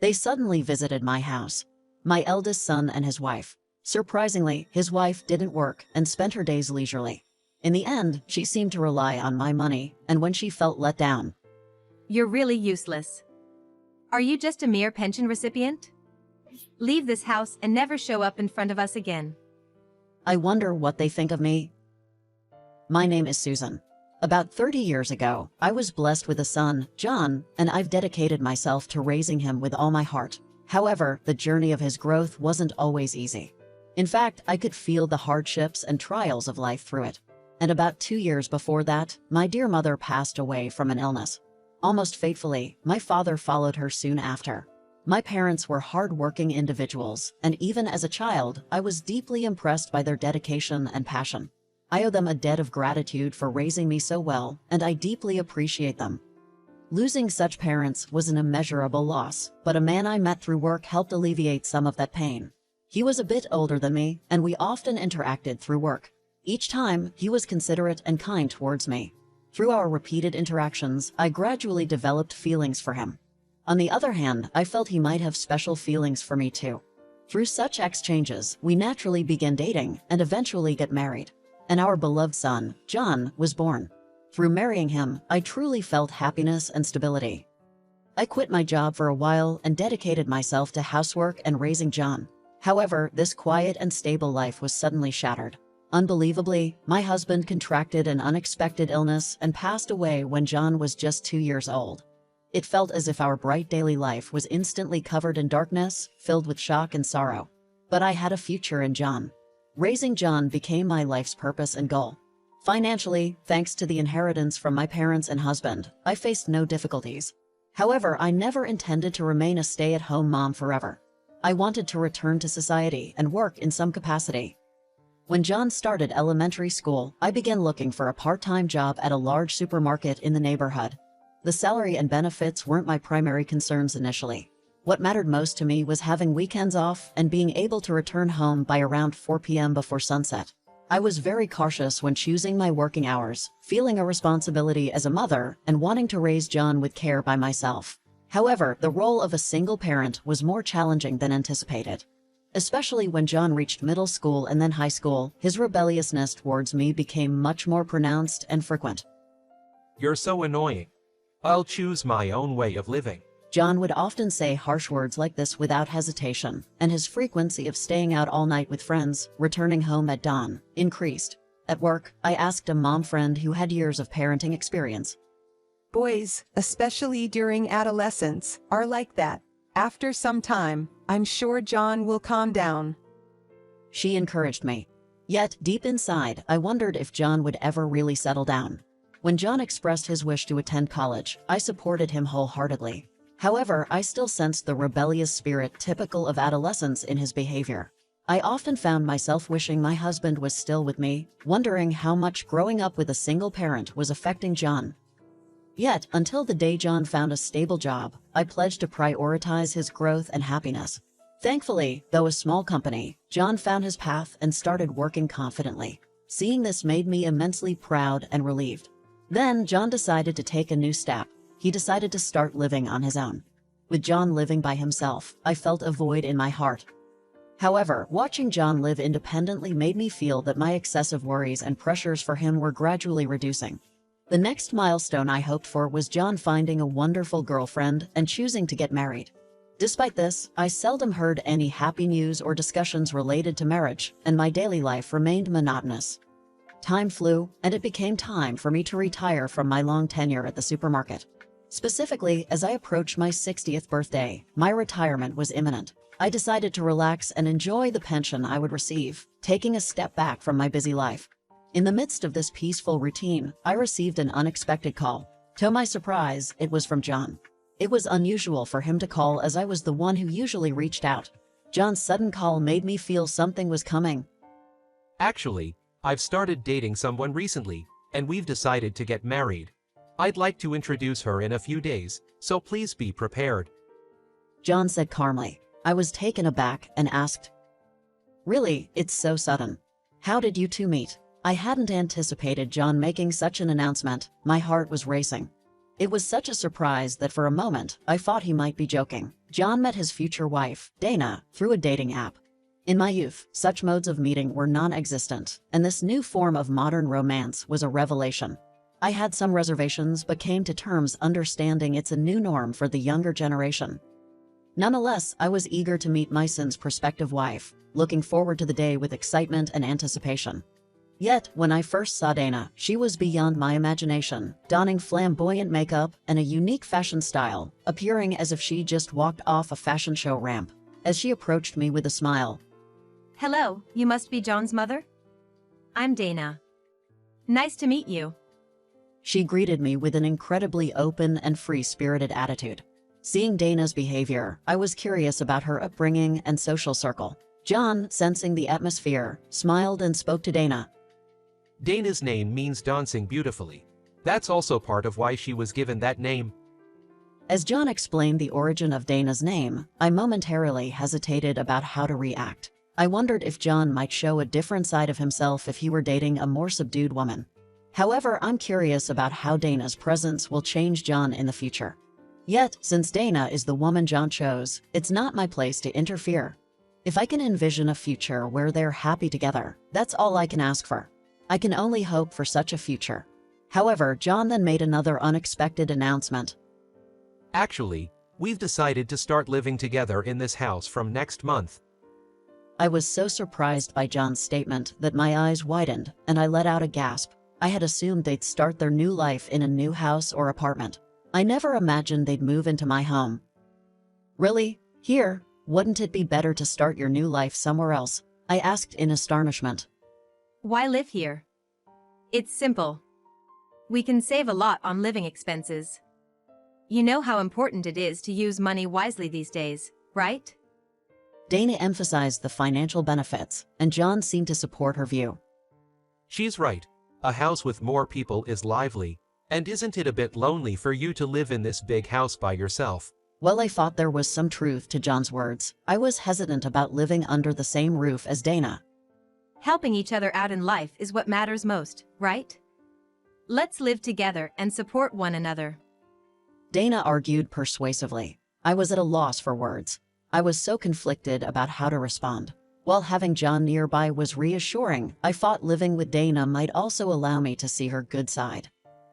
They suddenly visited my house. My eldest son and his wife. Surprisingly, his wife didn't work and spent her days leisurely. In the end, she seemed to rely on my money, and when she felt let down, You're really useless. Are you just a mere pension recipient? Leave this house and never show up in front of us again. I wonder what they think of me. My name is Susan. About 30 years ago, I was blessed with a son, John, and I've dedicated myself to raising him with all my heart. However, the journey of his growth wasn't always easy. In fact, I could feel the hardships and trials of life through it. And about 2 years before that, my dear mother passed away from an illness. Almost fatefully, my father followed her soon after. My parents were hard-working individuals, and even as a child, I was deeply impressed by their dedication and passion. I owe them a debt of gratitude for raising me so well, and I deeply appreciate them. Losing such parents was an immeasurable loss, but a man I met through work helped alleviate some of that pain. He was a bit older than me, and we often interacted through work. Each time, he was considerate and kind towards me. Through our repeated interactions, I gradually developed feelings for him. On the other hand, I felt he might have special feelings for me too. Through such exchanges, we naturally began dating and eventually get married. And our beloved son, John, was born. Through marrying him, I truly felt happiness and stability. I quit my job for a while and dedicated myself to housework and raising John. However, this quiet and stable life was suddenly shattered. Unbelievably, my husband contracted an unexpected illness and passed away when John was just 2 years old. It felt as if our bright daily life was instantly covered in darkness, filled with shock and sorrow. But I had a future in John. Raising John became my life's purpose and goal. Financially, thanks to the inheritance from my parents and husband, I faced no difficulties. However, I never intended to remain a stay-at-home mom forever. I wanted to return to society and work in some capacity. When John started elementary school, I began looking for a part-time job at a large supermarket in the neighborhood. The salary and benefits weren't my primary concerns initially. What mattered most to me was having weekends off and being able to return home by around 4 p.m. before sunset. I was very cautious when choosing my working hours, feeling a responsibility as a mother and wanting to raise John with care by myself. However, the role of a single parent was more challenging than anticipated. Especially when John reached middle school and then high school, his rebelliousness towards me became much more pronounced and frequent. You're so annoying. I'll choose my own way of living. John would often say harsh words like this without hesitation, and his frequency of staying out all night with friends, returning home at dawn, increased. At work, I asked a mom friend who had years of parenting experience. Boys, especially during adolescence, are like that. After some time, I'm sure John will calm down. She encouraged me. Yet, deep inside, I wondered if John would ever really settle down. When John expressed his wish to attend college, I supported him wholeheartedly. However, I still sensed the rebellious spirit typical of adolescence in his behavior. I often found myself wishing my husband was still with me, wondering how much growing up with a single parent was affecting John. Yet, until the day John found a stable job, I pledged to prioritize his growth and happiness. Thankfully, though a small company, John found his path and started working confidently. Seeing this made me immensely proud and relieved. Then, John decided to take a new step. He decided to start living on his own. With John living by himself, I felt a void in my heart. However, watching John live independently made me feel that my excessive worries and pressures for him were gradually reducing. The next milestone I hoped for was John finding a wonderful girlfriend and choosing to get married. Despite this, I seldom heard any happy news or discussions related to marriage, and my daily life remained monotonous. Time flew, and it became time for me to retire from my long tenure at the supermarket. Specifically, as I approached my 60th birthday, my retirement was imminent. I decided to relax and enjoy the pension I would receive, taking a step back from my busy life. In the midst of this peaceful routine, I received an unexpected call. To my surprise, it was from John. It was unusual for him to call as I was the one who usually reached out. John's sudden call made me feel something was coming. Actually, I've started dating someone recently, and we've decided to get married. I'd like to introduce her in a few days, so please be prepared. John said calmly. I was taken aback and asked, "Really, it's so sudden. How did you two meet?" I hadn't anticipated John making such an announcement. My heart was racing. It was such a surprise that for a moment, I thought he might be joking. John met his future wife, Dana, through a dating app. In my youth, such modes of meeting were non-existent, and this new form of modern romance was a revelation. I had some reservations but came to terms understanding it's a new norm for the younger generation. Nonetheless, I was eager to meet my son's prospective wife, looking forward to the day with excitement and anticipation. Yet, when I first saw Dana, she was beyond my imagination, donning flamboyant makeup and a unique fashion style, appearing as if she just walked off a fashion show ramp. As she approached me with a smile, Hello, you must be John's mother? I'm Dana. Nice to meet you. she greeted me with an incredibly open and free-spirited attitude. Seeing Dana's behavior, I was curious about her upbringing and social circle. John, sensing the atmosphere, smiled and spoke to Dana. Dana's name means dancing beautifully. That's also part of why she was given that name. As John explained the origin of Dana's name, I momentarily hesitated about how to react. I wondered if John might show a different side of himself if he were dating a more subdued woman. However, I'm curious about how Dana's presence will change John in the future. Yet, since Dana is the woman John chose, it's not my place to interfere. If I can envision a future where they're happy together, that's all I can ask for. I can only hope for such a future. However, John then made another unexpected announcement. Actually, we've decided to start living together in this house from next month. I was so surprised by John's statement that my eyes widened and I let out a gasp. I had assumed they'd start their new life in a new house or apartment. I never imagined they'd move into my home. Really? Here? Wouldn't it be better to start your new life somewhere else? I asked in astonishment. Why live here? It's simple. We can save a lot on living expenses. You know how important it is to use money wisely these days, right? Dana emphasized the financial benefits, and John seemed to support her view. She's right. A house with more people is lively, and isn't it a bit lonely for you to live in this big house by yourself? While I thought there was some truth to John's words, I was hesitant about living under the same roof as Dana. Helping each other out in life is what matters most, right? Let's live together and support one another. Dana argued persuasively. I was at a loss for words. I was so conflicted about how to respond. While having John nearby was reassuring, I thought living with Dana might also allow me to see her good side.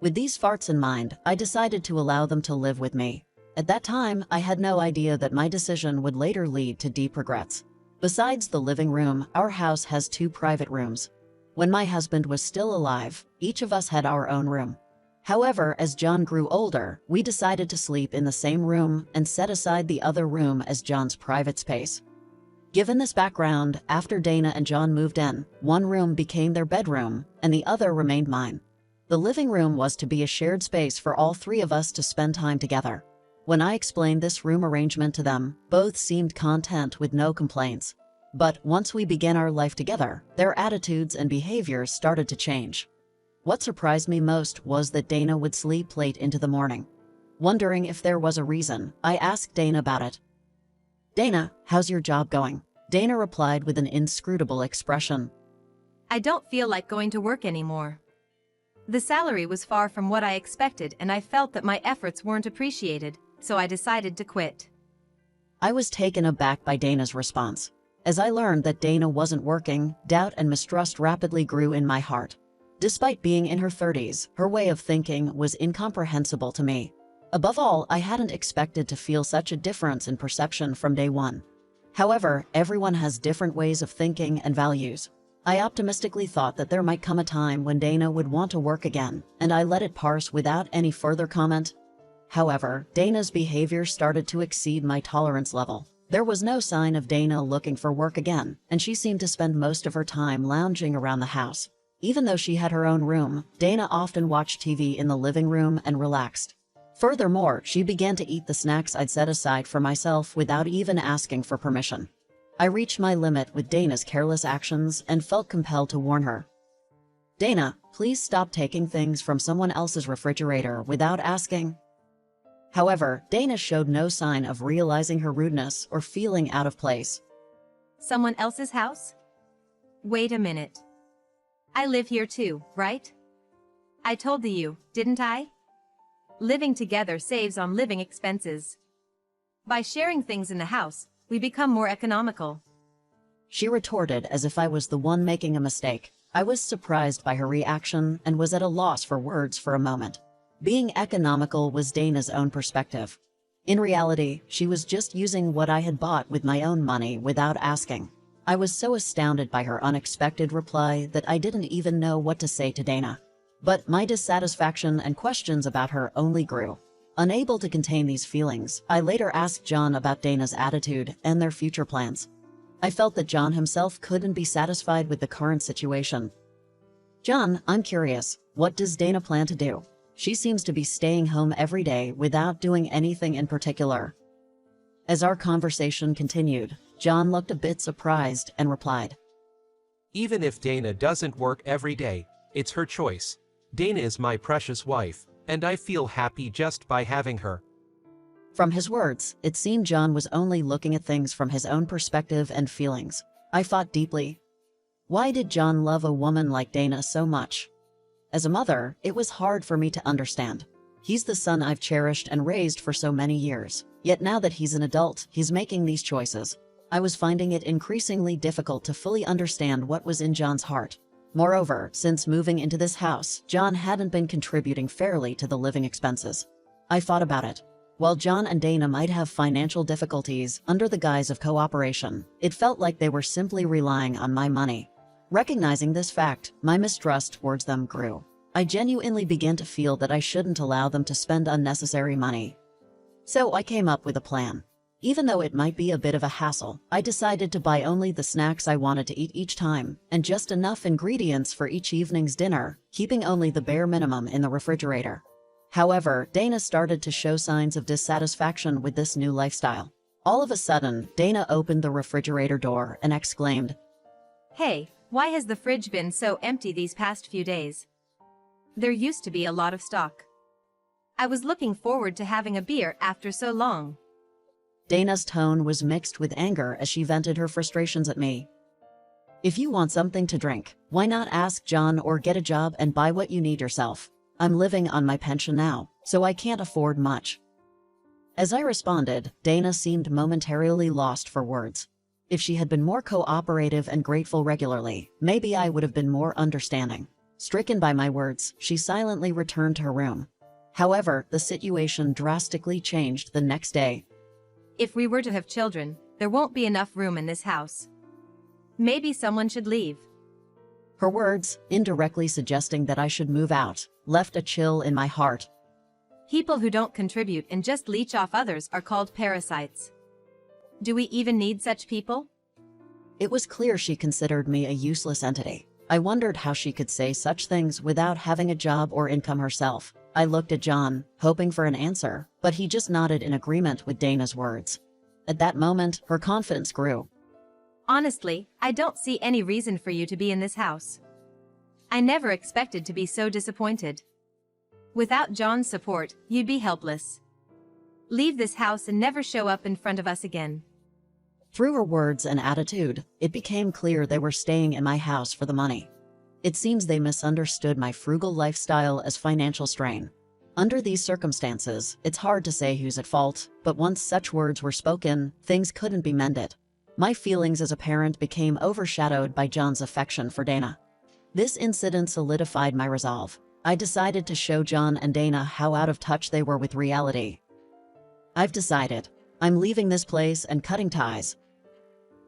With these thoughts in mind, I decided to allow them to live with me. At that time, I had no idea that my decision would later lead to deep regrets. Besides the living room, our house has 2 private rooms. When my husband was still alive, each of us had our own room. However, as John grew older, we decided to sleep in the same room and set aside the other room as John's private space. Given this background, after Dana and John moved in, one room became their bedroom and the other remained mine. The living room was to be a shared space for all 3 of us to spend time together. When I explained this room arrangement to them, both seemed content with no complaints. But once we began our life together, their attitudes and behaviors started to change. What surprised me most was that Dana would sleep late into the morning. Wondering if there was a reason, I asked Dana about it. "Dana, how's your job going?" Dana replied with an inscrutable expression. I don't feel like going to work anymore. The salary was far from what I expected and I felt that my efforts weren't appreciated, so I decided to quit. I was taken aback by Dana's response. As I learned that Dana wasn't working, doubt and mistrust rapidly grew in my heart. Despite being in her 30s, her way of thinking was incomprehensible to me. Above all, I hadn't expected to feel such a difference in perception from day one. However, everyone has different ways of thinking and values. I optimistically thought that there might come a time when Dana would want to work again, and I let it pass without any further comment. However, Dana's behavior started to exceed my tolerance level. There was no sign of Dana looking for work again, and she seemed to spend most of her time lounging around the house. Even though she had her own room, Dana often watched TV in the living room and relaxed. Furthermore, she began to eat the snacks I'd set aside for myself without even asking for permission. I reached my limit with Dana's careless actions and felt compelled to warn her. "Dana, please stop taking things from someone else's refrigerator without asking." However, Dana showed no sign of realizing her rudeness or feeling out of place. Someone else's house? Wait a minute. I live here too, right? I told you, didn't I? Living together saves on living expenses. By sharing things in the house, we become more economical. She retorted as if I was the one making a mistake. I was surprised by her reaction and was at a loss for words for a moment. Being economical was Dana's own perspective. In reality, she was just using what I had bought with my own money without asking. I was so astounded by her unexpected reply that I didn't even know what to say to Dana. But my dissatisfaction and questions about her only grew. Unable to contain these feelings, I later asked John about Dana's attitude and their future plans. I felt that John himself couldn't be satisfied with the current situation. "John, I'm curious, what does Dana plan to do? She seems to be staying home every day without doing anything in particular." As our conversation continued, John looked a bit surprised and replied, "Even if Dana doesn't work every day, it's her choice. Dana is my precious wife, and I feel happy just by having her." From his words, it seemed John was only looking at things from his own perspective and feelings. I thought deeply. Why did John love a woman like Dana so much? As a mother, it was hard for me to understand. He's the son I've cherished and raised for so many years. Yet now that he's an adult, he's making these choices. I was finding it increasingly difficult to fully understand what was in John's heart. Moreover, since moving into this house, John hadn't been contributing fairly to the living expenses. I thought about it. While John and Dana might have financial difficulties under the guise of cooperation, it felt like they were simply relying on my money. Recognizing this fact, my mistrust towards them grew. I genuinely began to feel that I shouldn't allow them to spend unnecessary money. So I came up with a plan. Even though it might be a bit of a hassle, I decided to buy only the snacks I wanted to eat each time, and just enough ingredients for each evening's dinner, keeping only the bare minimum in the refrigerator. However, Dana started to show signs of dissatisfaction with this new lifestyle. All of a sudden, Dana opened the refrigerator door and exclaimed, "Hey, why has the fridge been so empty these past few days? There used to be a lot of stock. I was looking forward to having a beer after so long." Dana's tone was mixed with anger as she vented her frustrations at me. "If you want something to drink, why not ask John or get a job and buy what you need yourself? I'm living on my pension now, so I can't afford much." As I responded, Dana seemed momentarily lost for words. If she had been more cooperative and grateful regularly, maybe I would have been more understanding. Stricken by my words, she silently returned to her room. However, the situation drastically changed the next day. "If we were to have children, there won't be enough room in this house. Maybe someone should leave." Her words, indirectly suggesting that I should move out, left a chill in my heart. People who don't contribute and just leech off others are called parasites. Do we even need such people? It was clear she considered me a useless entity. I wondered how she could say such things without having a job or income herself. I looked at John, hoping for an answer, but he just nodded in agreement with Dana's words. At that moment, her confidence grew. "Honestly, I don't see any reason for you to be in this house. I never expected to be so disappointed. Without John's support, you'd be helpless. Leave this house and never show up in front of us again." Through her words and attitude, it became clear they were staying in my house for the money. It seems they misunderstood my frugal lifestyle as financial strain. Under these circumstances, it's hard to say who's at fault, but once such words were spoken, things couldn't be mended. My feelings as a parent became overshadowed by John's affection for Dana. This incident solidified my resolve. I decided to show John and Dana how out of touch they were with reality. "I've decided. I'm leaving this place and cutting ties."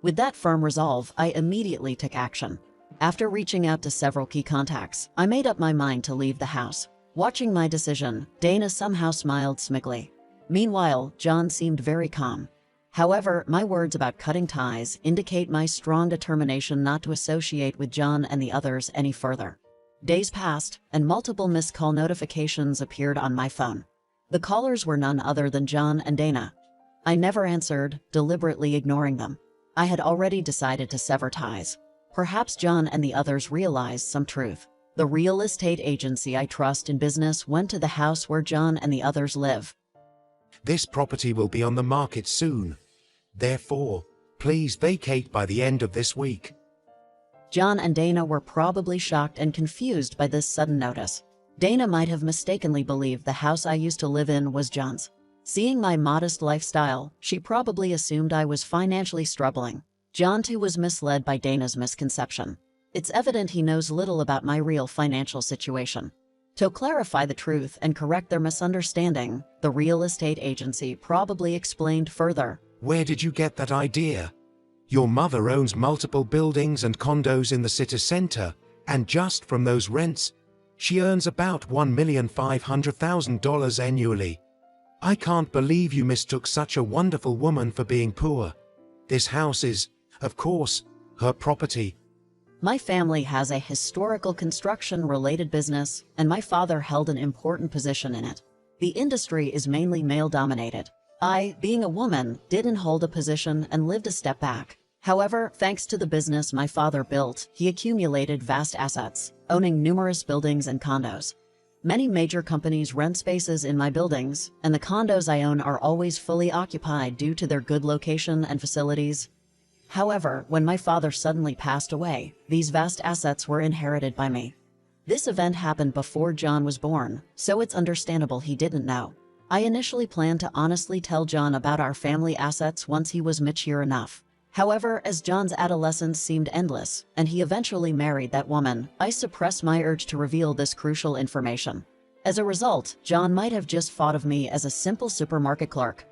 With that firm resolve, I immediately took action. After reaching out to several key contacts, I made up my mind to leave the house. Watching my decision, Dana somehow smiled smugly. Meanwhile, John seemed very calm. However, my words about cutting ties indicate my strong determination not to associate with John and the others any further. Days passed, and multiple missed call notifications appeared on my phone. The callers were none other than John and Dana. I never answered, deliberately ignoring them. I had already decided to sever ties. Perhaps John and the others realized some truth. The real estate agency I trust in business went to the house where John and the others live. "This property will be on the market soon. Therefore, please vacate by the end of this week." John and Dana were probably shocked and confused by this sudden notice. Dana might have mistakenly believed the house I used to live in was John's. Seeing my modest lifestyle, she probably assumed I was financially struggling. John too was misled by Dana's misconception. It's evident he knows little about my real financial situation. To clarify the truth and correct their misunderstanding, the real estate agency probably explained further. Where did you get that idea? Your mother owns multiple buildings and condos in the city center, and just from those rents, she earns about $1,500,000 annually. I can't believe you mistook such a wonderful woman for being poor. This house is, of course, her property. My family has a historical construction-related business, and my father held an important position in it. The industry is mainly male-dominated. I, being a woman, didn't hold a position and lived a step back. However, thanks to the business my father built, he accumulated vast assets, owning numerous buildings and condos. Many major companies rent spaces in my buildings, and the condos I own are always fully occupied due to their good location and facilities. However, when my father suddenly passed away, these vast assets were inherited by me. This event happened before John was born, so it's understandable he didn't know. I initially planned to honestly tell John about our family assets once he was mature enough. However, as John's adolescence seemed endless, and he eventually married that woman, I suppressed my urge to reveal this crucial information. As a result, John might have just thought of me as a simple supermarket clerk.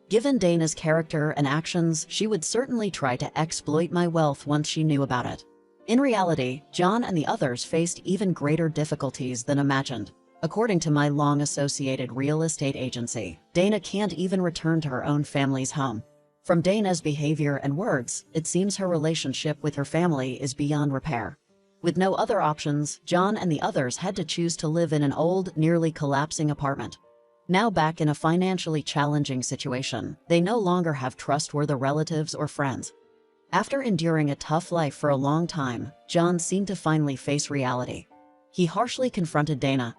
Given Dana's character and actions, she would certainly try to exploit my wealth once she knew about it. In reality, John and the others faced even greater difficulties than imagined. According to my long-associated real estate agency, Dana can't even return to her own family's home. From Dana's behavior and words, it seems her relationship with her family is beyond repair. With no other options, John and the others had to choose to live in an old, nearly collapsing apartment. Now back in a financially challenging situation, they no longer have trustworthy relatives or friends. After enduring a tough life for a long time, John seemed to finally face reality. He harshly confronted Dana.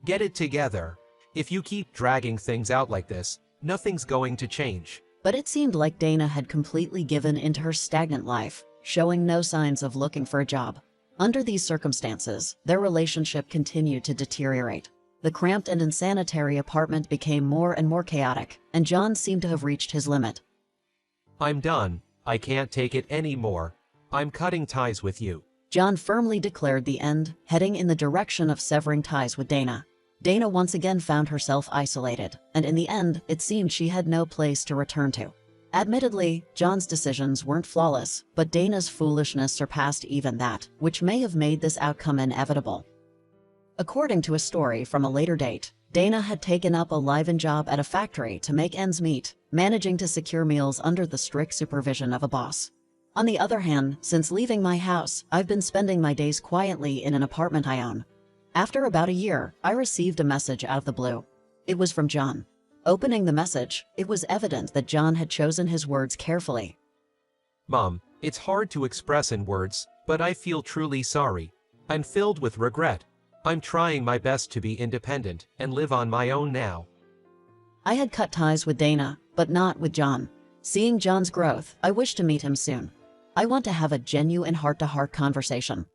Get it together. If you keep dragging things out like this, nothing's going to change. But it seemed like Dana had completely given into her stagnant life, showing no signs of looking for a job. Under these circumstances, their relationship continued to deteriorate. The cramped and unsanitary apartment became more and more chaotic, and John seemed to have reached his limit. I'm done. I can't take it anymore. I'm cutting ties with you. John firmly declared the end, heading in the direction of severing ties with Dana. Dana once again found herself isolated, and in the end, it seemed she had no place to return to. Admittedly, John's decisions weren't flawless, but Dana's foolishness surpassed even that, which may have made this outcome inevitable. According to a story from a later date, Dana had taken up a live-in job at a factory to make ends meet, managing to secure meals under the strict supervision of a boss. On the other hand, since leaving my house, I've been spending my days quietly in an apartment I own. After about a year, I received a message out of the blue. It was from John. Opening the message, it was evident that John had chosen his words carefully. Mom, it's hard to express in words, but I feel truly sorry. I'm filled with regret. I'm trying my best to be independent and live on my own now. I had cut ties with Dana, but not with John. Seeing John's growth, I wish to meet him soon. I want to have a genuine heart-to-heart conversation.